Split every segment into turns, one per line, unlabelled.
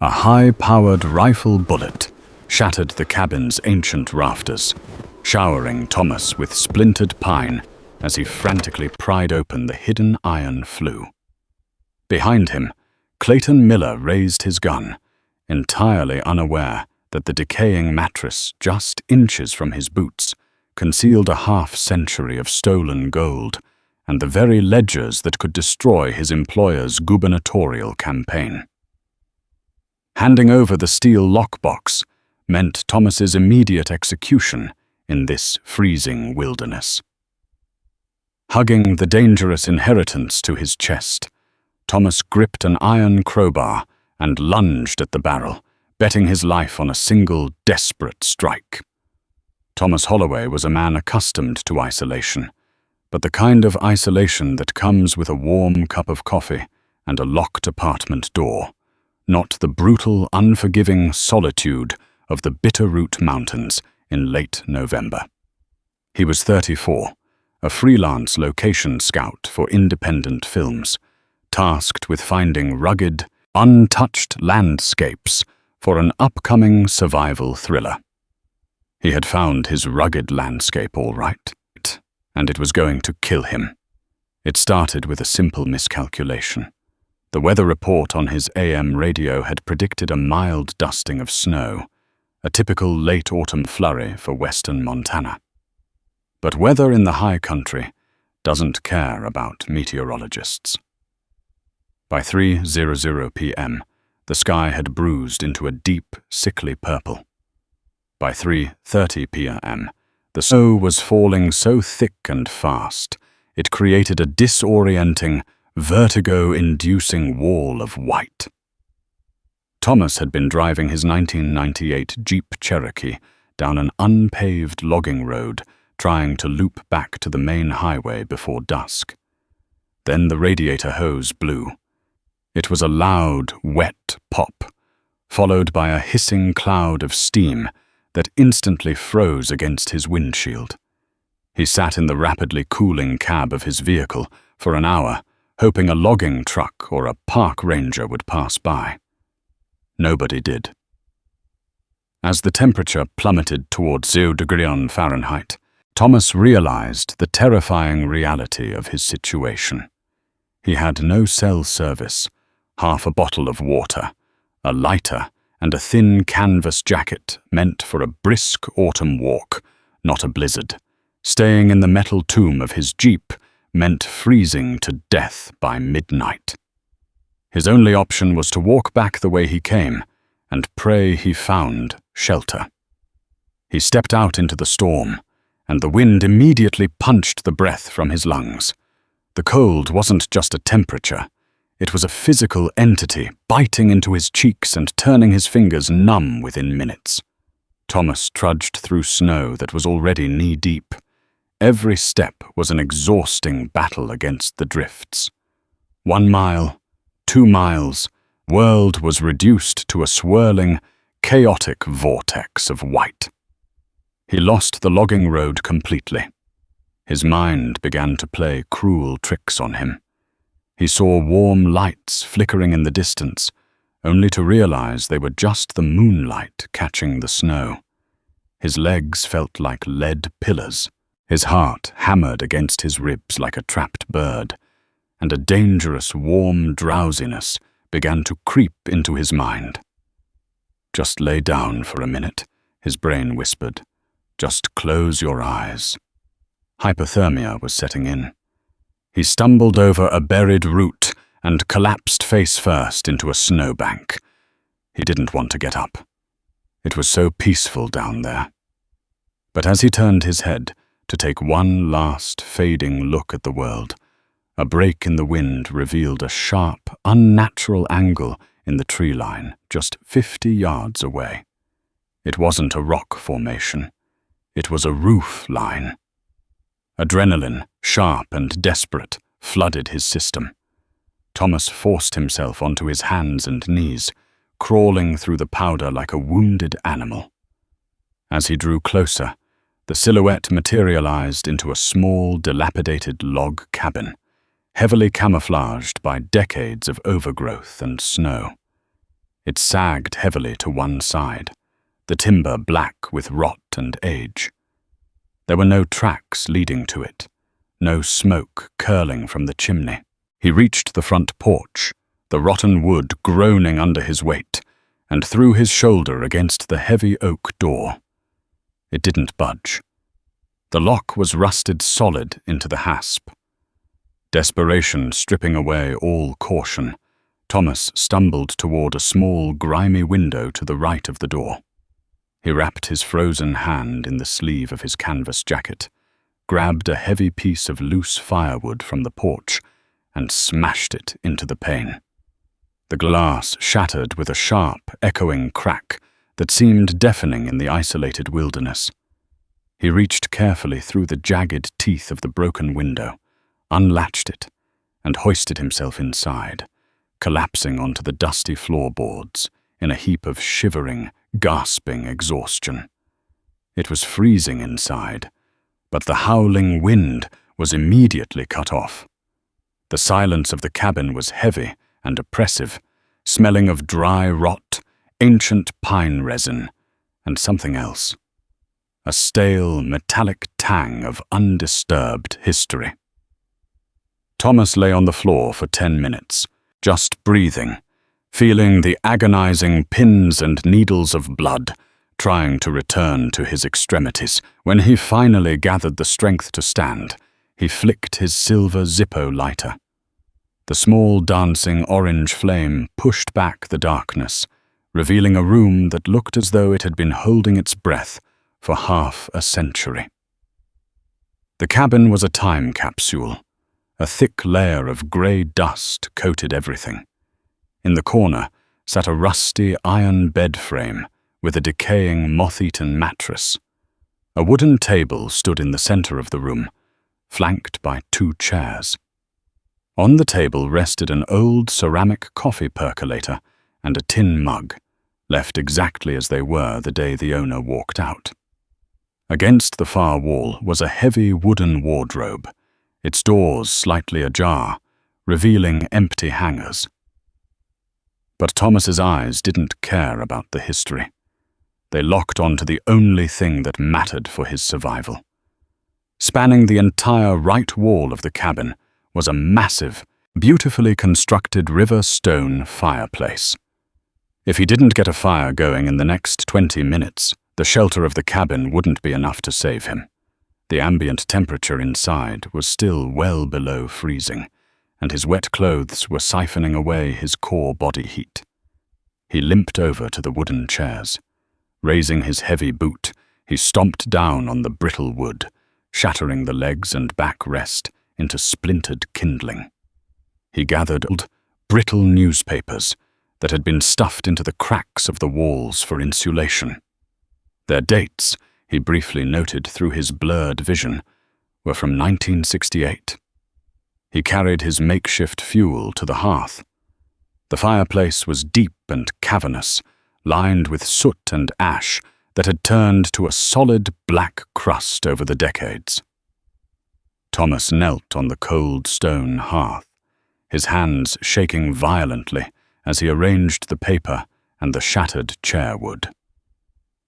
A high-powered rifle bullet shattered the cabin's ancient rafters, showering Thomas with splintered pine as he frantically pried open the hidden iron flue. Behind him, Clayton Miller raised his gun, entirely unaware that the decaying mattress just inches from his boots concealed a half-century of stolen gold and the very ledgers that could destroy his employer's gubernatorial campaign. Handing over the steel lockbox meant Thomas's immediate execution in this freezing wilderness. Hugging the dangerous inheritance to his chest, Thomas gripped an iron crowbar and lunged at the barrel, betting his life on a single desperate strike. Thomas Holloway was a man accustomed to isolation, but the kind of isolation that comes with a warm cup of coffee and a locked apartment door, not the brutal, unforgiving solitude of the Bitterroot Mountains in late November. He was 34, a freelance location scout for independent films, tasked with finding rugged, untouched landscapes for an upcoming survival thriller. He had found his rugged landscape all right, and it was going to kill him. It started with a simple miscalculation. The weather report on his AM radio had predicted a mild dusting of snow, a typical late autumn flurry for western Montana. But weather in the high country doesn't care about meteorologists. By 3:00 p.m., the sky had bruised into a deep, sickly purple. By 3:30 p.m., the snow was falling so thick and fast, it created a disorienting, vertigo-inducing wall of white. Thomas had been driving his 1998 Jeep Cherokee down an unpaved logging road, trying to loop back to the main highway before dusk. Then the radiator hose blew. It was a loud, wet pop, followed by a hissing cloud of steam that instantly froze against his windshield. He sat in the rapidly cooling cab of his vehicle for an hour, hoping a logging truck or a park ranger would pass by. Nobody did. As the temperature plummeted toward 0 degrees Fahrenheit, Thomas realized the terrifying reality of his situation. He had no cell service, half a bottle of water, a lighter, and a thin canvas jacket meant for a brisk autumn walk, not a blizzard. Staying in the metal tomb of his Jeep meant freezing to death by midnight. His only option was to walk back the way he came and pray he found shelter. He stepped out into the storm, and the wind immediately punched the breath from his lungs. The cold wasn't just a temperature. It was a physical entity biting into his cheeks and turning his fingers numb within minutes. Thomas trudged through snow that was already knee-deep. Every step was an exhausting battle against the drifts. 1 mile, 2 miles, the world was reduced to a swirling, chaotic vortex of white. He lost the logging road completely. His mind began to play cruel tricks on him. He saw warm lights flickering in the distance, only to realize they were just the moonlight catching the snow. His legs felt like lead pillars. His heart hammered against his ribs like a trapped bird, and a dangerous, warm drowsiness began to creep into his mind. "Just lay down for a minute," his brain whispered. "Just close your eyes." Hypothermia was setting in. He stumbled over a buried root and collapsed face first into a snowbank. He didn't want to get up. It was so peaceful down there. But as he turned his head to take one last fading look at the world, a break in the wind revealed a sharp, unnatural angle in the tree line just 50 yards away. It wasn't a rock formation. It was a roof line. Adrenaline, sharp and desperate, flooded his system. Thomas forced himself onto his hands and knees, crawling through the powder like a wounded animal. As he drew closer, the silhouette materialized into a small, dilapidated log cabin, heavily camouflaged by decades of overgrowth and snow. It sagged heavily to one side, the timber black with rot and age. There were no tracks leading to it, no smoke curling from the chimney. He reached the front porch, the rotten wood groaning under his weight, and threw his shoulder against the heavy oak door. It didn't budge. The lock was rusted solid into the hasp. Desperation stripping away all caution, Thomas stumbled toward a small, grimy window to the right of the door. He wrapped his frozen hand in the sleeve of his canvas jacket, grabbed a heavy piece of loose firewood from the porch, and smashed it into the pane. The glass shattered with a sharp, echoing crack that seemed deafening in the isolated wilderness. He reached carefully through the jagged teeth of the broken window, unlatched it, and hoisted himself inside, collapsing onto the dusty floorboards in a heap of shivering, gasping exhaustion. It was freezing inside, but the howling wind was immediately cut off. The silence of the cabin was heavy and oppressive, smelling of dry rot, ancient pine resin, and something else. A stale, metallic tang of undisturbed history. Thomas lay on the floor for 10 minutes, just breathing, feeling the agonizing pins and needles of blood, trying to return to his extremities. When he finally gathered the strength to stand, he flicked his silver Zippo lighter. The small dancing orange flame pushed back the darkness, revealing a room that looked as though it had been holding its breath for half a century. The cabin was a time capsule. A thick layer of grey dust coated everything. In the corner sat a rusty iron bed frame with a decaying, moth-eaten mattress. A wooden table stood in the center of the room, flanked by 2 chairs. On the table rested an old ceramic coffee percolator and a tin mug, left exactly as they were the day the owner walked out. Against the far wall was a heavy wooden wardrobe, its doors slightly ajar, revealing empty hangers. But Thomas's eyes didn't care about the history. They locked onto the only thing that mattered for his survival. Spanning the entire right wall of the cabin was a massive, beautifully constructed river stone fireplace. If he didn't get a fire going in the next 20 minutes, the shelter of the cabin wouldn't be enough to save him. The ambient temperature inside was still well below freezing, and his wet clothes were siphoning away his core body heat. He limped over to the wooden chairs. Raising his heavy boot, he stomped down on the brittle wood, shattering the legs and back rest into splintered kindling. He gathered old, brittle newspapers that had been stuffed into the cracks of the walls for insulation. Their dates, he briefly noted through his blurred vision, were from 1968. He carried his makeshift fuel to the hearth. The fireplace was deep and cavernous, lined with soot and ash that had turned to a solid black crust over the decades. Thomas knelt on the cold stone hearth, his hands shaking violently as he arranged the paper and the shattered chair wood.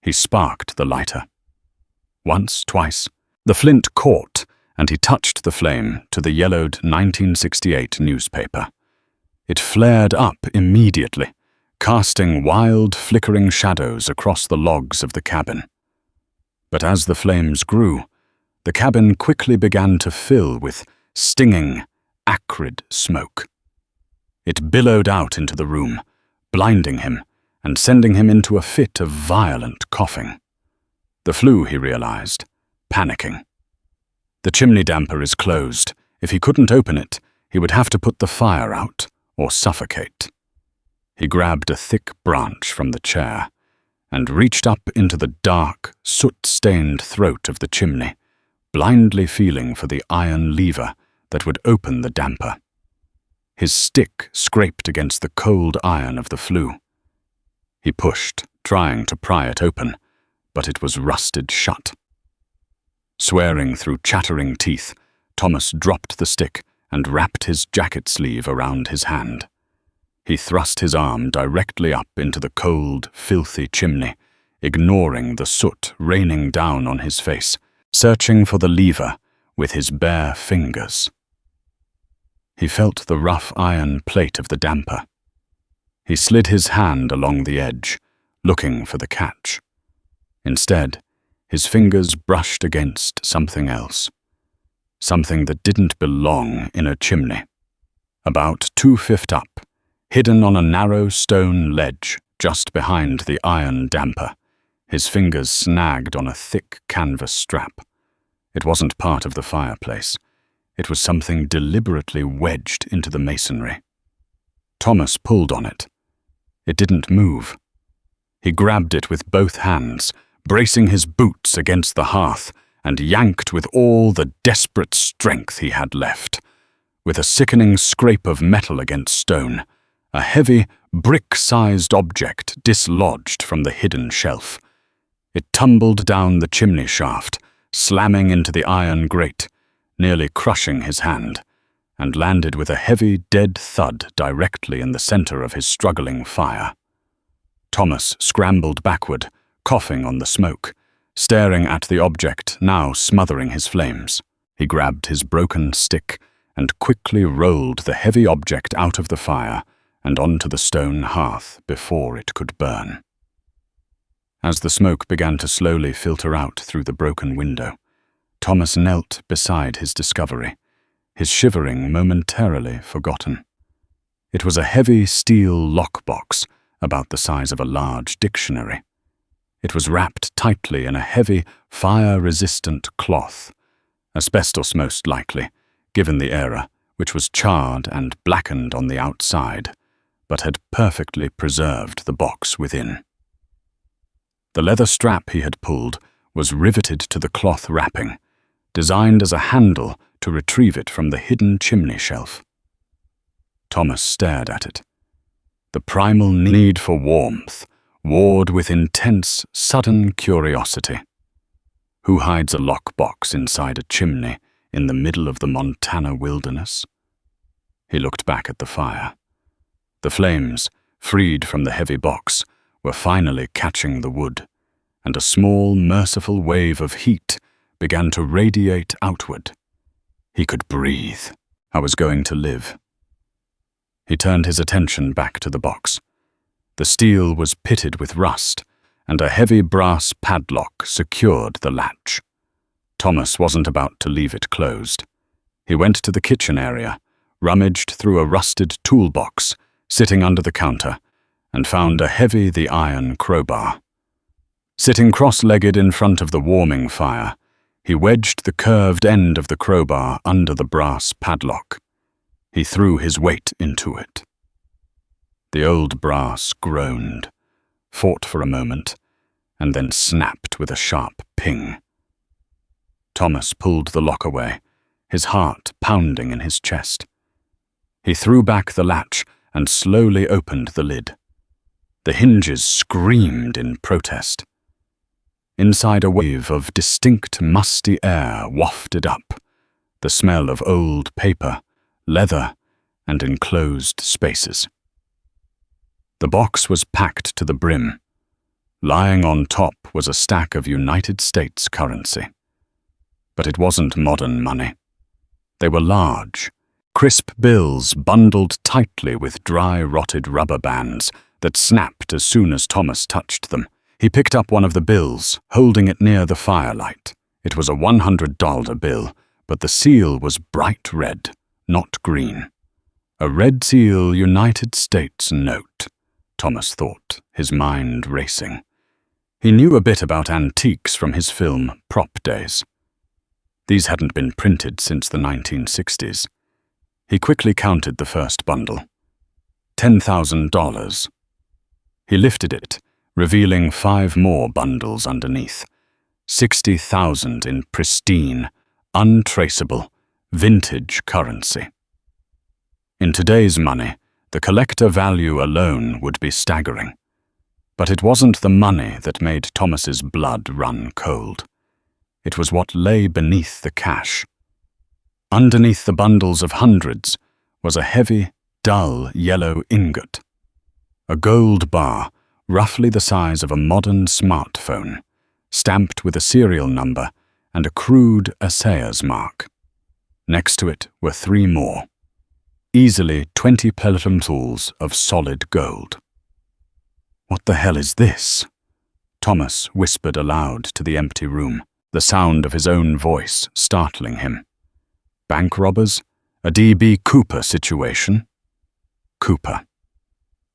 He sparked the lighter. Once, twice, the flint caught, and he touched the flame to the yellowed 1968 newspaper. It flared up immediately, casting wild, flickering shadows across the logs of the cabin. But as the flames grew, the cabin quickly began to fill with stinging, acrid smoke. It billowed out into the room, blinding him and sending him into a fit of violent coughing. The flu, he realized, panicking. The chimney damper is closed. If he couldn't open it, he would have to put the fire out or suffocate. He grabbed a thick branch from the chair and reached up into the dark, soot-stained throat of the chimney, blindly feeling for the iron lever that would open the damper. His stick scraped against the cold iron of the flue. He pushed, trying to pry it open, but it was rusted shut. Swearing through chattering teeth, Thomas dropped the stick and wrapped his jacket sleeve around his hand. He thrust his arm directly up into the cold, filthy chimney, ignoring the soot raining down on his face, searching for the lever with his bare fingers. He felt the rough iron plate of the damper. He slid his hand along the edge, looking for the catch. Instead, his fingers brushed against something else. Something that didn't belong in a chimney. About 2 feet up, hidden on a narrow stone ledge just behind the iron damper, his fingers snagged on a thick canvas strap. It wasn't part of the fireplace. It was something deliberately wedged into the masonry. Thomas pulled on it. It didn't move. He grabbed it with both hands, bracing his boots against the hearth, and yanked with all the desperate strength he had left. With a sickening scrape of metal against stone, a heavy, brick-sized object dislodged from the hidden shelf. It tumbled down the chimney shaft, slamming into the iron grate, nearly crushing his hand, and landed with a heavy, dead thud directly in the center of his struggling fire. Thomas scrambled backward, coughing on the smoke, staring at the object now smothering his flames. He grabbed his broken stick and quickly rolled the heavy object out of the fire and onto the stone hearth before it could burn. As the smoke began to slowly filter out through the broken window, Thomas knelt beside his discovery, his shivering momentarily forgotten. It was a heavy steel lockbox about the size of a large dictionary. It was wrapped tightly in a heavy, fire-resistant cloth, asbestos most likely, given the era, which was charred and blackened on the outside, but had perfectly preserved the box within. The leather strap he had pulled was riveted to the cloth wrapping, designed as a handle to retrieve it from the hidden chimney shelf. Thomas stared at it. The primal need for warmth warred with intense, sudden curiosity. Who hides a lockbox inside a chimney in the middle of the Montana wilderness? He looked back at the fire. The flames, freed from the heavy box, were finally catching the wood, and a small, merciful wave of heat began to radiate outward. He could breathe. I was going to live. He turned his attention back to the box. The steel was pitted with rust, and a heavy brass padlock secured the latch. Thomas wasn't about to leave it closed. He went to the kitchen area, rummaged through a rusted toolbox sitting under the counter, and found a heavy iron crowbar. Sitting cross-legged in front of the warming fire, he wedged the curved end of the crowbar under the brass padlock. He threw his weight into it. The old brass groaned, fought for a moment, and then snapped with a sharp ping. Thomas pulled the lock away, his heart pounding in his chest. He threw back the latch and slowly opened the lid. The hinges screamed in protest. Inside, a wave of distinct musty air wafted up, the smell of old paper, leather, and enclosed spaces. The box was packed to the brim. Lying on top was a stack of United States currency. But it wasn't modern money. They were large, crisp bills bundled tightly with dry, rotted rubber bands that snapped as soon as Thomas touched them. He picked up one of the bills, holding it near the firelight. It was a $100 bill, but the seal was bright red, not green. A red seal United States note, Thomas thought, his mind racing. He knew a bit about antiques from his film Prop days. These hadn't been printed since the 1960s. He quickly counted the first bundle. $10,000. He lifted it, revealing 5 more bundles underneath. 60,000 in pristine, untraceable, vintage currency. In today's money, the collector value alone would be staggering. But it wasn't the money that made Thomas's blood run cold. It was what lay beneath the cash. Underneath the bundles of hundreds was a heavy, dull yellow ingot. A gold bar, roughly the size of a modern smartphone, stamped with a serial number and a crude assayer's mark. Next to it were 3 more, easily 20 pelotons of solid gold. "What the hell is this?" Thomas whispered aloud to the empty room, the sound of his own voice startling him. Bank robbers? A D.B. Cooper situation? Cooper.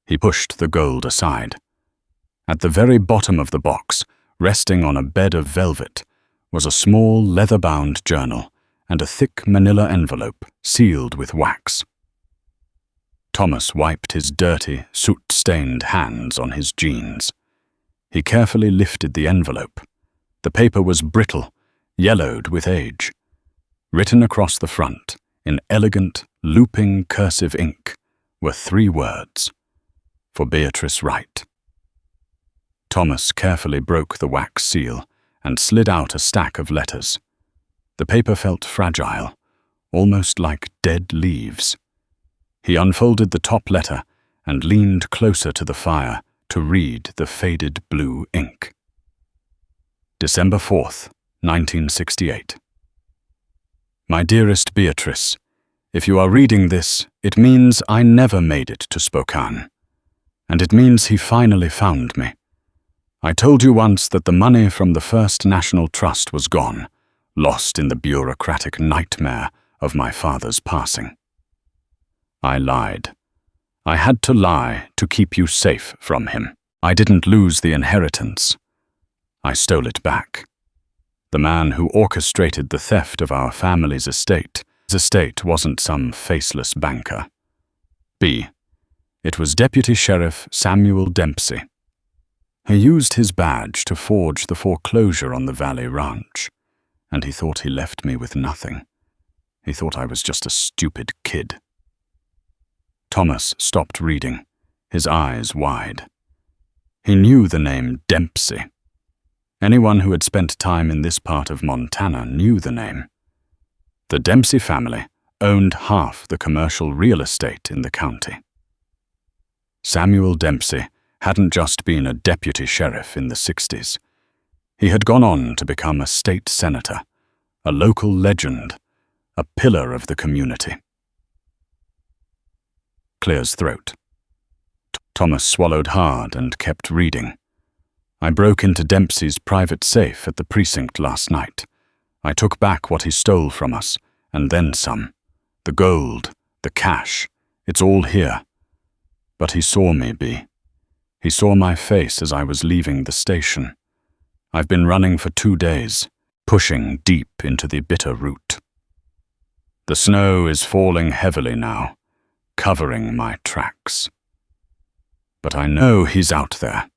He pushed the gold aside. At the very bottom of the box, resting on a bed of velvet, was a small leather-bound journal and a thick manila envelope sealed with wax. Thomas wiped his dirty, soot-stained hands on his jeans. He carefully lifted the envelope. The paper was brittle, yellowed with age. Written across the front, in elegant, looping cursive ink, were 3 words: "For Beatrice Wright." Thomas carefully broke the wax seal and slid out a stack of letters. The paper felt fragile, almost like dead leaves. He unfolded the top letter and leaned closer to the fire to read the faded blue ink. December 4th, 1968. My dearest Beatrice, if you are reading this, it means I never made it to Spokane. And it means he finally found me. I told you once that the money from the First National Trust was gone, lost in the bureaucratic nightmare of my father's passing. I lied. I had to lie to keep you safe from him. I didn't lose the inheritance. I stole it back. The man who orchestrated the theft of our family's estate, his estate wasn't some faceless banker. B. It was Deputy Sheriff Samuel Dempsey. He used his badge to forge the foreclosure on the Valley Ranch, and he thought he left me with nothing. He thought I was just a stupid kid. Thomas stopped reading, his eyes wide. He knew the name Dempsey. Anyone who had spent time in this part of Montana knew the name. The Dempsey family owned half the commercial real estate in the county. Samuel Dempsey hadn't just been a deputy sheriff in the 60s. He had gone on to become a state senator, a local legend, a pillar of the community. Clears throat. Thomas swallowed hard and kept reading. I broke into Dempsey's private safe at the precinct last night. I took back what he stole from us, and then some. The gold, the cash, it's all here. But he saw me, B. He saw my face as I was leaving the station. I've been running for 2 days, pushing deep into the bitter root. The snow is falling heavily now, covering my tracks. But I know he's out there.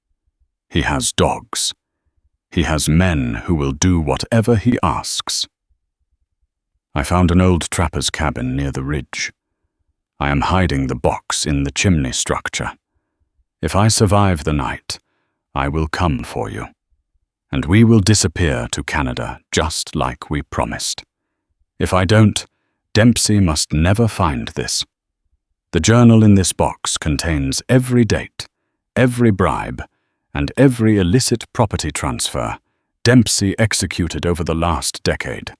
He has dogs. He has men who will do whatever he asks. I found an old trapper's cabin near the ridge. I am hiding the box in the chimney structure. If I survive the night, I will come for you, and we will disappear to Canada just like we promised. If I don't, Dempsey must never find this. The journal in this box contains every date, every bribe, and every illicit property transfer Dempsey executed over the last decade.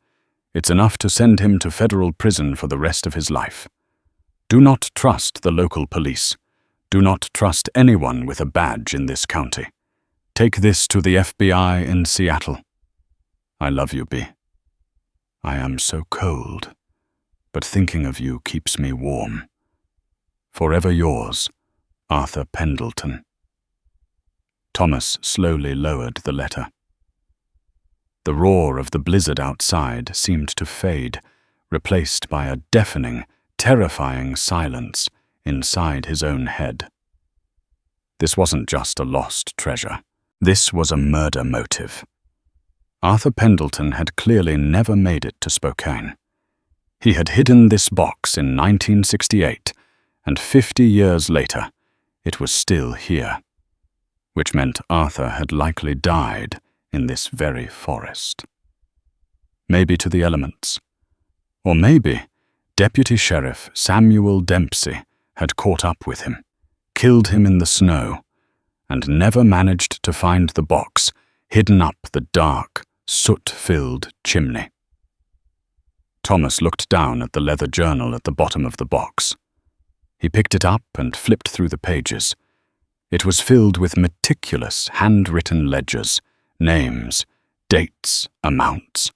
It's enough to send him to federal prison for the rest of his life. Do not trust the local police. Do not trust anyone with a badge in this county. Take this to the FBI in Seattle. I love you, B. I am so cold, but thinking of you keeps me warm. Forever yours, Arthur Pendleton. Thomas slowly lowered the letter. The roar of the blizzard outside seemed to fade, replaced by a deafening, terrifying silence inside his own head. This wasn't just a lost treasure. This was a murder motive. Arthur Pendleton had clearly never made it to Spokane. He had hidden this box in 1968, and 50 years later, it was still here, which meant Arthur had likely died in this very forest. Maybe to the elements. Or maybe Deputy Sheriff Samuel Dempsey had caught up with him, killed him in the snow, and never managed to find the box hidden up the dark, soot-filled chimney. Thomas looked down at the leather journal at the bottom of the box. He picked it up and flipped through the pages. It was filled with meticulous, handwritten ledgers, names, dates, amounts.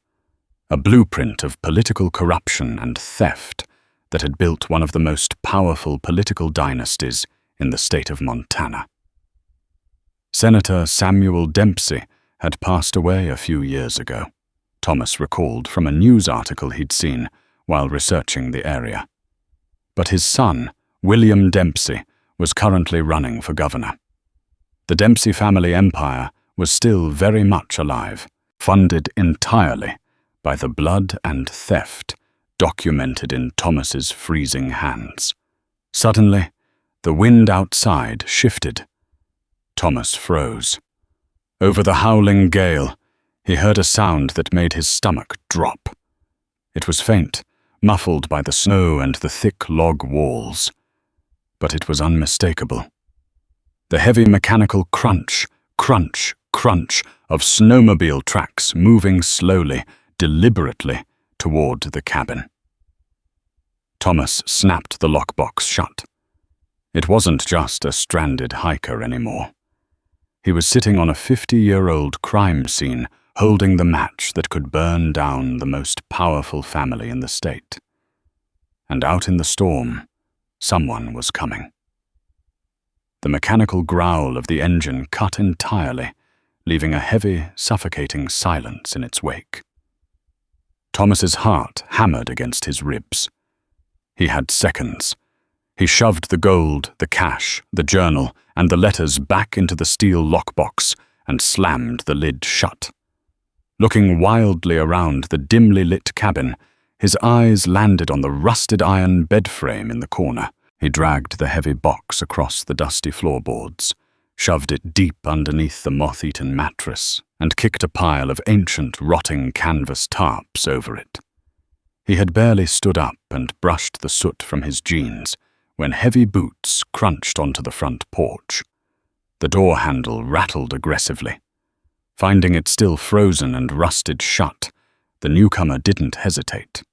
A blueprint of political corruption and theft that had built one of the most powerful political dynasties in the state of Montana. Senator Samuel Dempsey had passed away a few years ago, Thomas recalled from a news article he'd seen while researching the area. But his son, William Dempsey, was currently running for governor. The Dempsey family empire was still very much alive, funded entirely by the blood and theft documented in Thomas's freezing hands. Suddenly, the wind outside shifted. Thomas froze. Over the howling gale, he heard a sound that made his stomach drop. It was faint, muffled by the snow and the thick log walls, but it was unmistakable. The heavy mechanical crunch, crunch, crunch of snowmobile tracks moving slowly, deliberately toward the cabin. Thomas snapped the lockbox shut. It wasn't just a stranded hiker anymore. He was sitting on a 50-year-old crime scene, holding the match that could burn down the most powerful family in the state. And out in the storm, someone was coming. The mechanical growl of the engine cut entirely, leaving a heavy, suffocating silence in its wake. Thomas's heart hammered against his ribs. He had seconds. He shoved the gold, the cash, the journal, and the letters back into the steel lockbox and slammed the lid shut. Looking wildly around the dimly lit cabin, his eyes landed on the rusted iron bed frame in the corner. He dragged the heavy box across the dusty floorboards, shoved it deep underneath the moth-eaten mattress, and kicked a pile of ancient, rotting canvas tarps over it. He had barely stood up and brushed the soot from his jeans when heavy boots crunched onto the front porch. The door handle rattled aggressively. Finding it still frozen and rusted shut, the newcomer didn't hesitate.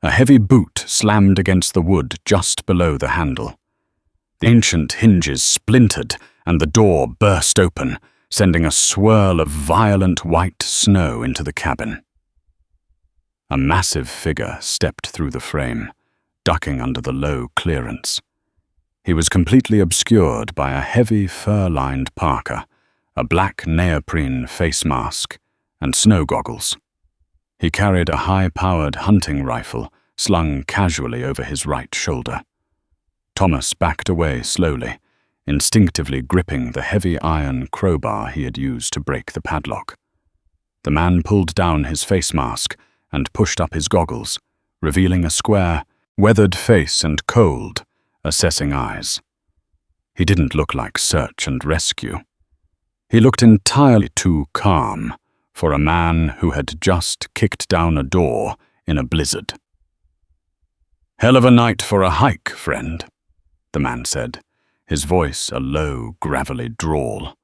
A heavy boot slammed against the wood just below the handle. The ancient hinges splintered and the door burst open, sending a swirl of violent white snow into the cabin. A massive figure stepped through the frame, ducking under the low clearance. He was completely obscured by a heavy fur-lined parka, a black neoprene face mask, and snow goggles. He carried a high-powered hunting rifle slung casually over his right shoulder. Thomas backed away slowly, instinctively gripping the heavy iron crowbar he had used to break the padlock. The man pulled down his face mask and pushed up his goggles, revealing a square, weathered face and cold, assessing eyes. He didn't look like search and rescue. He looked entirely too calm for a man who had just kicked down a door in a blizzard. "Hell of a night for a hike, friend," the man said, his voice a low, gravelly drawl.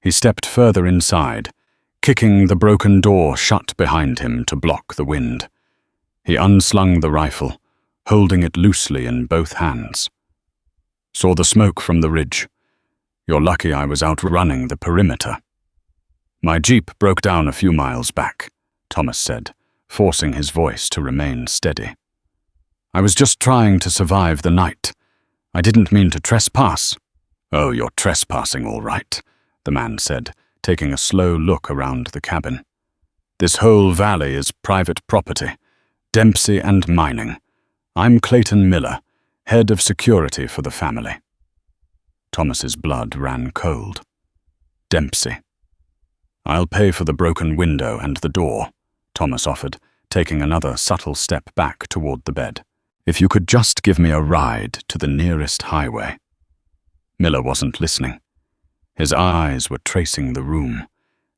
He stepped further inside, kicking the broken door shut behind him to block the wind. He unslung the rifle, holding it loosely in both hands. "Saw the smoke from the ridge. You're lucky I was out running the perimeter." "My jeep broke down a few miles back," Thomas said, forcing his voice to remain steady. "I was just trying to survive the night. I didn't mean to trespass." "Oh, you're trespassing all right," the man said, taking a slow look around the cabin. "This whole valley is private property, Dempsey and mining. I'm Clayton Miller, head of security for the family." Thomas's blood ran cold. Dempsey. "I'll pay for the broken window and the door," Thomas offered, taking another subtle step back toward the bed. "If you could just give me a ride to the nearest highway." Miller wasn't listening. His eyes were tracing the room,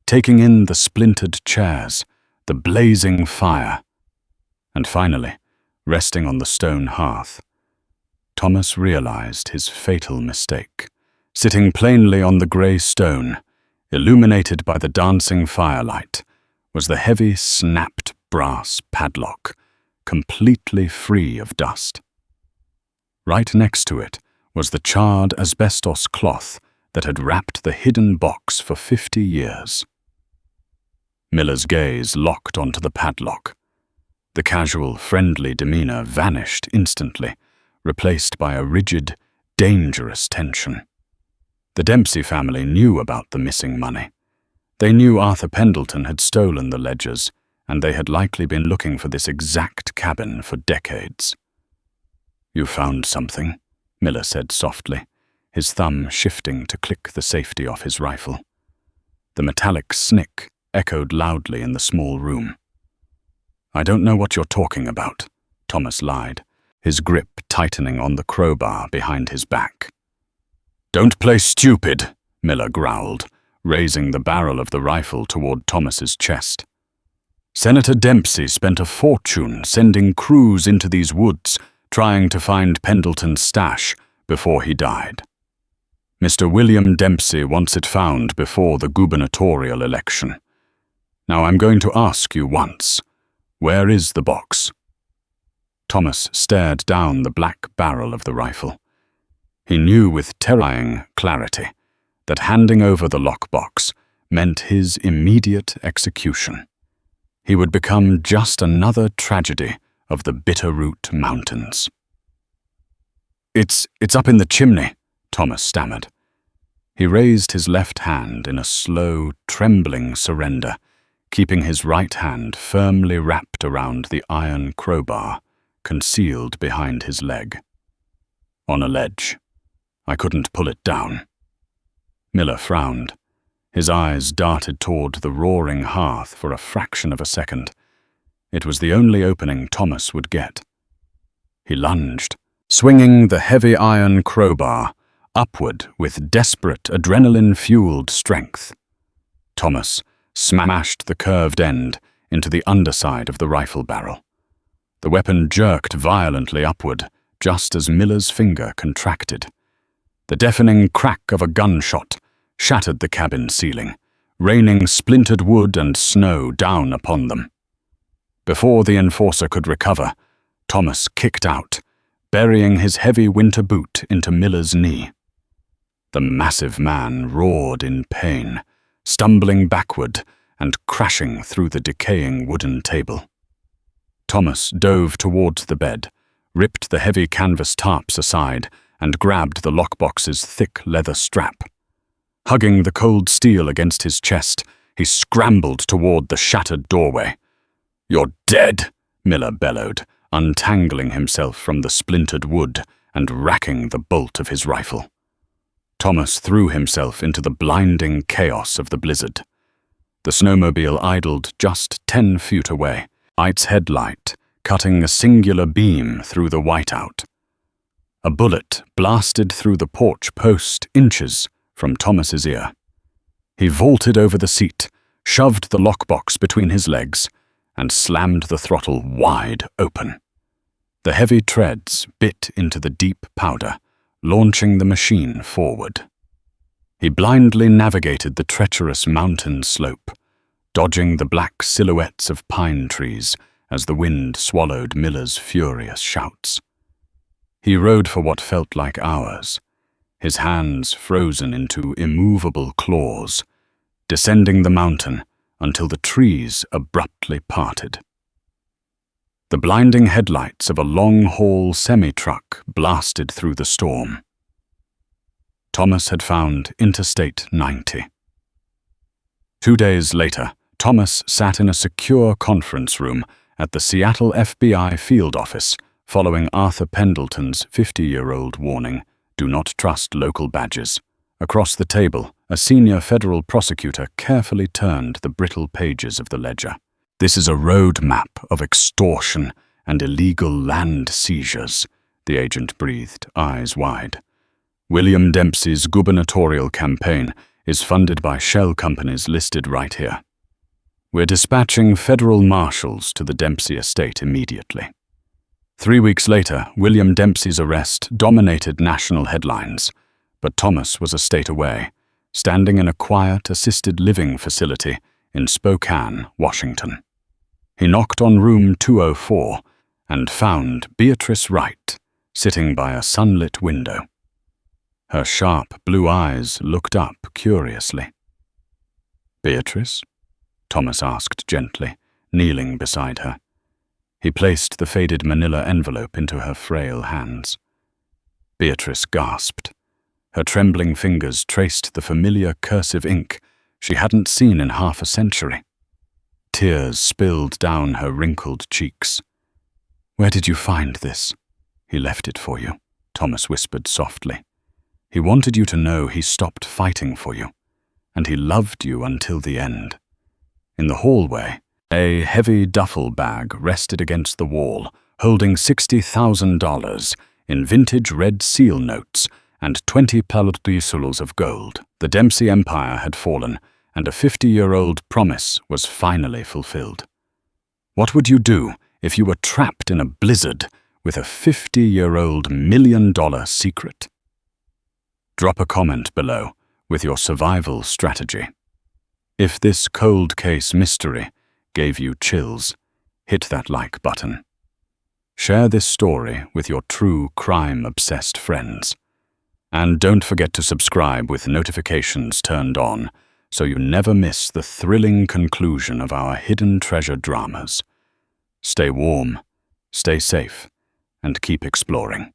taking in the splintered chairs, the blazing fire, and finally, resting on the stone hearth. Thomas realized his fatal mistake. Sitting plainly on the grey stone, illuminated by the dancing firelight, was the heavy, snapped brass padlock, completely free of dust. Right next to it was the charred asbestos cloth that had wrapped the hidden box for 50 years. Miller's gaze locked onto the padlock. The casual, friendly demeanor vanished instantly, replaced by a rigid, dangerous tension. The Dempsey family knew about the missing money. They knew Arthur Pendleton had stolen the ledgers, and they had likely been looking for this exact cabin for decades. "You found something?" Miller said softly, his thumb shifting to click the safety off his rifle. The metallic snick echoed loudly in the small room. "I don't know what you're talking about," Thomas lied, his grip tightening on the crowbar behind his back. "Don't play stupid," Miller growled, raising the barrel of the rifle toward Thomas's chest. "Senator Dempsey spent a fortune sending crews into these woods trying to find Pendleton's stash before he died. Mr. William Dempsey wants it found before the gubernatorial election. Now I'm going to ask you once, where is the box?" Thomas stared down the black barrel of the rifle. He knew with terrifying clarity that handing over the lockbox meant his immediate execution. He would become just another tragedy of the Bitterroot Mountains. It's up in the chimney," Thomas stammered. He raised his left hand in a slow, trembling surrender, keeping his right hand firmly wrapped around the iron crowbar, concealed behind his leg. "On a ledge. I couldn't pull it down." Miller frowned. His eyes darted toward the roaring hearth for a fraction of a second. It was the only opening Thomas would get. He lunged, swinging the heavy iron crowbar upward with desperate adrenaline-fueled strength. Thomas smashed the curved end into the underside of the rifle barrel. The weapon jerked violently upward just as Miller's finger contracted. The deafening crack of a gunshot shattered the cabin ceiling, raining splintered wood and snow down upon them. Before the enforcer could recover, Thomas kicked out, burying his heavy winter boot into Miller's knee. The massive man roared in pain, stumbling backward and crashing through the decaying wooden table. Thomas dove towards the bed, ripped the heavy canvas tarps aside, and grabbed the lockbox's thick leather strap. Hugging the cold steel against his chest, he scrambled toward the shattered doorway. "You're dead," Miller bellowed, untangling himself from the splintered wood and racking the bolt of his rifle. Thomas threw himself into the blinding chaos of the blizzard. The snowmobile idled just 10 feet away, its headlight cutting a singular beam through the whiteout. A bullet blasted through the porch post inches from Thomas's ear. He vaulted over the seat, shoved the lockbox between his legs, and slammed the throttle wide open. The heavy treads bit into the deep powder, launching the machine forward. He blindly navigated the treacherous mountain slope, dodging the black silhouettes of pine trees as the wind swallowed Miller's furious shouts. He rode for what felt like hours, his hands frozen into immovable claws, descending the mountain until the trees abruptly parted. The blinding headlights of a long-haul semi-truck blasted through the storm. Thomas had found Interstate 90. 2 days later, Thomas sat in a secure conference room at the Seattle FBI field office following Arthur Pendleton's 50-year-old warning, "Do not trust local badges." Across the table, a senior federal prosecutor carefully turned the brittle pages of the ledger. "This is a road map of extortion and illegal land seizures," the agent breathed, eyes wide. "William Dempsey's gubernatorial campaign is funded by shell companies listed right here. We're dispatching federal marshals to the Dempsey estate immediately." 3 weeks later, William Dempsey's arrest dominated national headlines, but Thomas was a state away, standing in a quiet, assisted living facility in Spokane, Washington. He knocked on room 204 and found Beatrice Wright sitting by a sunlit window. Her sharp blue eyes looked up curiously. "Beatrice?" Thomas asked gently, kneeling beside her. He placed the faded manila envelope into her frail hands. Beatrice gasped. Her trembling fingers traced the familiar cursive ink she hadn't seen in half a century. Tears spilled down her wrinkled cheeks. "Where did you find this?" "He left it for you," Thomas whispered softly. "He wanted you to know he stopped fighting for you, and he loved you until the end." In the hallway, a heavy duffel bag rested against the wall, holding $60,000 in vintage red seal notes and 20 pesos of gold. The Dempsey Empire had fallen, and a 50-year-old promise was finally fulfilled. What would you do if you were trapped in a blizzard with a 50-year-old million-dollar secret? Drop a comment below with your survival strategy. If this cold case mystery gave you chills, hit that like button. Share this story with your true crime-obsessed friends. And don't forget to subscribe with notifications turned on so you never miss the thrilling conclusion of our hidden treasure dramas. Stay warm, stay safe, and keep exploring.